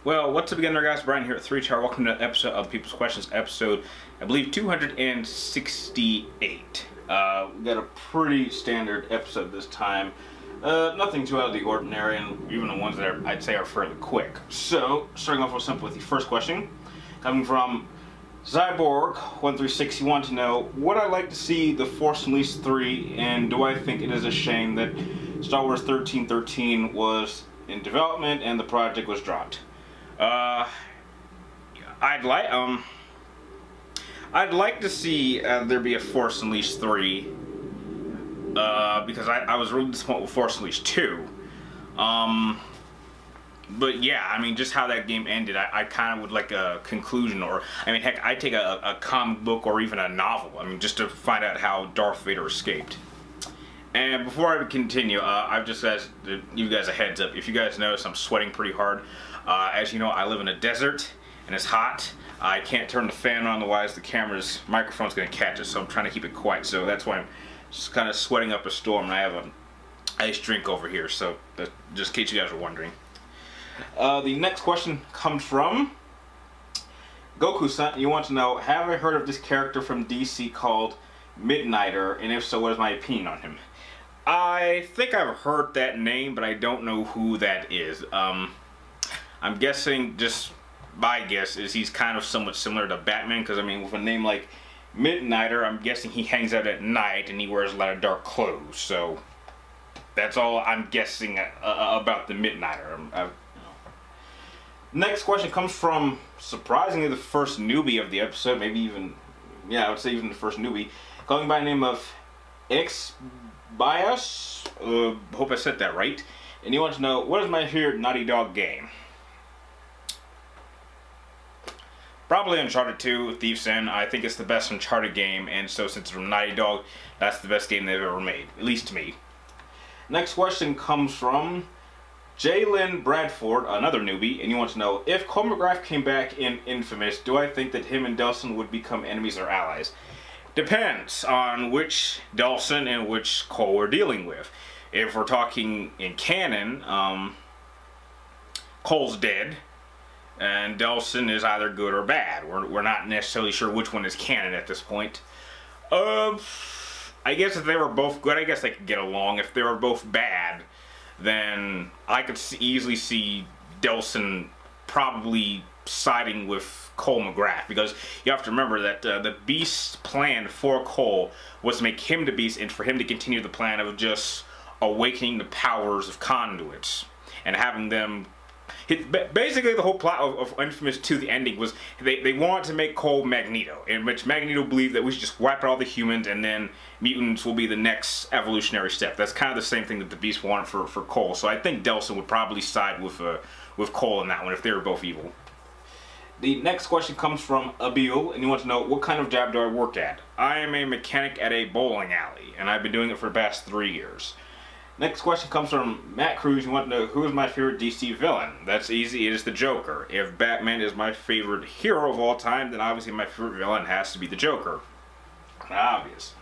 Well, what's up again there, guys? Brian here at 3Char. Welcome to an episode of People's Questions, episode, I believe, 268. We got a pretty standard episode this time. Nothing too out of the ordinary, and even the ones that I'd say are fairly quick. So, starting off real simple with the first question, coming from Zyborg136. You want to know, would I like to see The Force Unleashed 3, and do I think it is a shame that Star Wars 1313 was in development and the project was dropped? I'd like to see there be a Force Unleashed 3, because I was really disappointed with Force Unleashed 2. But yeah, I mean, just how that game ended, I kind of would like a conclusion, or, I mean, heck, I'd take a comic book or even a novel, I mean, just to find out how Darth Vader escaped. And before I continue, I've just got to give you guys a heads up. If you guys notice, I'm sweating pretty hard. As you know, I live in a desert, and it's hot. I can't turn the fan on, otherwise the microphone's going to catch it, so I'm trying to keep it quiet. So that's why I'm just kind of sweating up a storm, and I have an ice drink over here, so that, just in case you guys are wondering. The next question comes from Goku-san. You want to know, have I heard of this character from DC called Midnighter, and if so, what is my opinion on him? I think I've heard that name, but I don't know who that is. I'm guessing, just my guess is he's kind of somewhat similar to Batman, because I mean, with a name like Midnighter, I'm guessing he hangs out at night and he wears a lot of dark clothes. So that's all I'm guessing about the Midnighter. Next question comes from, surprisingly, the first newbie of the episode, maybe even, yeah, I would say even the first newbie, calling by the name of X-Bias. Hope I said that right. And you want to know, what is my favorite Naughty Dog game? Probably Uncharted 2, Thief's End. I think it's the best Uncharted game, and so since it's from Naughty Dog, that's the best game they've ever made, at least to me. Next question comes from Jalen Bradford, another newbie, and you want to know, if Cole McGrath came back in Infamous, do I think that him and Delsin would become enemies or allies? Depends on which Delsin and which Cole we're dealing with. If we're talking in canon, Cole's dead, and Delsin is either good or bad. We're not necessarily sure which one is canon at this point. I guess if they were both good, I guess they could get along. If they were both bad, then I could easily see Delsin probably siding with Cole McGrath, because you have to remember that the Beast's plan for Cole was to make him the Beast and for him to continue the plan of just awakening the powers of conduits and having them. Basically, the whole plot of Infamous 2, the ending, was they wanted to make Cole Magneto, in which Magneto believed that we should just wipe out all the humans and then mutants will be the next evolutionary step. That's kind of the same thing that the Beast wanted for Cole. So I think Delsin would probably side with Cole in that one if they were both evil. The next question comes from Abil, and you want to know, what kind of job do I work at? I am a mechanic at a bowling alley, and I've been doing it for the past 3 years. Next question comes from Matt Cruz. You want to know, who is my favorite DC villain? That's easy. It is the Joker. If Batman is my favorite hero of all time, then obviously my favorite villain has to be the Joker. Obvious.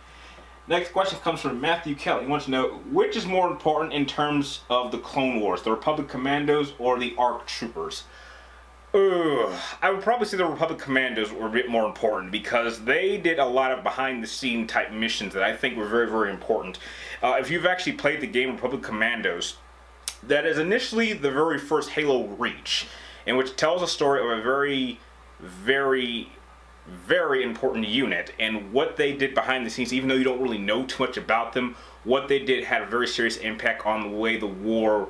Next question comes from Matthew Kelly. You want to know, which is more important in terms of the Clone Wars, the Republic Commandos or the ARC Troopers? I would probably say the Republic Commandos were a bit more important, because they did a lot of behind-the-scene type missions that I think were very, very important. If you've actually played the game Republic Commandos, that is initially the very first Halo Reach, in which tells a story of a very, very, very important unit, and what they did behind the scenes, even though you don't really know too much about them, what they did had a very serious impact on the way the war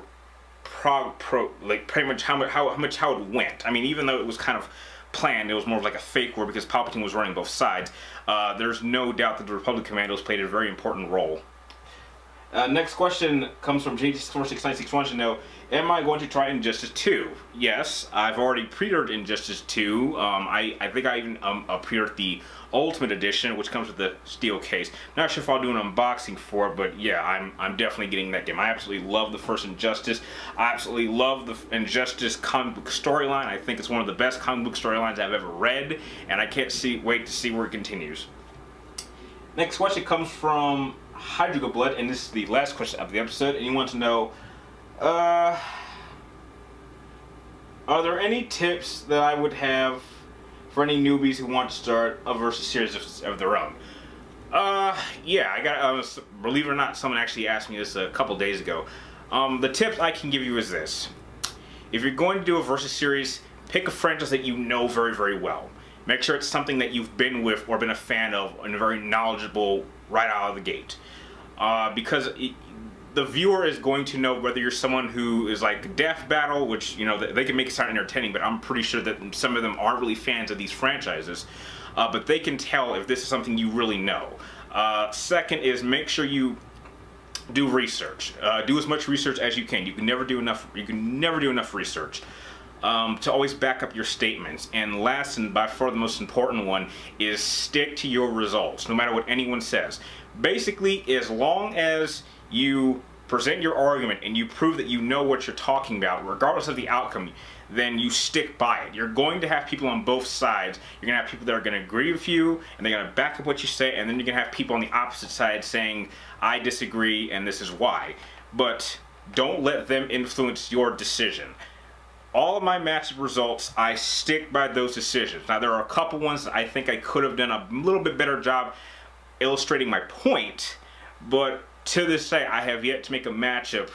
like pretty much how it went. I mean, even though it was kind of planned, it was more of like a fake war because Palpatine was running both sides. There's no doubt that the Republic Commandos played a very important role. Next question comes from JT46961 to know, am I going to try Injustice 2? Yes, I've already pre-ordered Injustice 2. I think I even pre-ordered the Ultimate Edition, which comes with the steel case. Not sure if I'll do an unboxing for it, but yeah, I'm definitely getting that game. I absolutely love the first Injustice. I absolutely love the Injustice comic book storyline. I think it's one of the best comic book storylines I've ever read, and I can't wait to see where it continues. Next question comes from Hydrigo Blood, and this is the last question of the episode, and you want to know, Are there any tips that I would have for any newbies who want to start a versus series of their own? Yeah, I got, believe it or not, someone actually asked me this a couple days ago. The tips I can give you is this. If you're going to do a versus series, pick a franchise that you know very, very well. Make sure it's something that you've been with or been a fan of and very knowledgeable right out of the gate. Because the viewer is going to know whether you're someone who is like Death Battle, which, you know, they can make it sound entertaining, but I'm pretty sure that some of them aren't really fans of these franchises. But they can tell if this is something you really know. Second is make sure you do research. Do as much research as you can. You can never do enough. You can never do enough research to always back up your statements. And last and by far the most important one is stick to your results, no matter what anyone says. Basically, as long as you present your argument and you prove that you know what you're talking about, regardless of the outcome, then you stick by it. You're going to have people on both sides. You're going to have people that are going to agree with you, and they're going to back up what you say, and then you're going to have people on the opposite side saying, I disagree, and this is why. But don't let them influence your decision. All of my match results, I stick by those decisions. Now, there are a couple ones that I think I could have done a little bit better job illustrating my point, but to this day, I have yet to make a matchup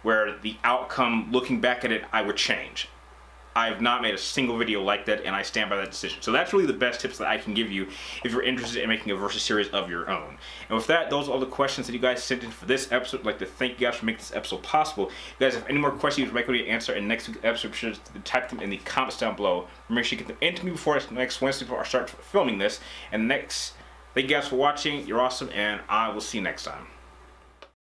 where the outcome, looking back at it, I would change. I have not made a single video like that, and I stand by that decision. So that's really the best tips that I can give you if you're interested in making a versus series of your own. And with that, those are all the questions that you guys sent in for this episode. I'd like to thank you guys for making this episode possible. If you guys have any more questions you'd like me to answer in next week's episode, be sure to type them in the comments down below. Make sure you get them into me before next Wednesday before I start filming this. And thank you guys for watching. You're awesome, and I will see you next time.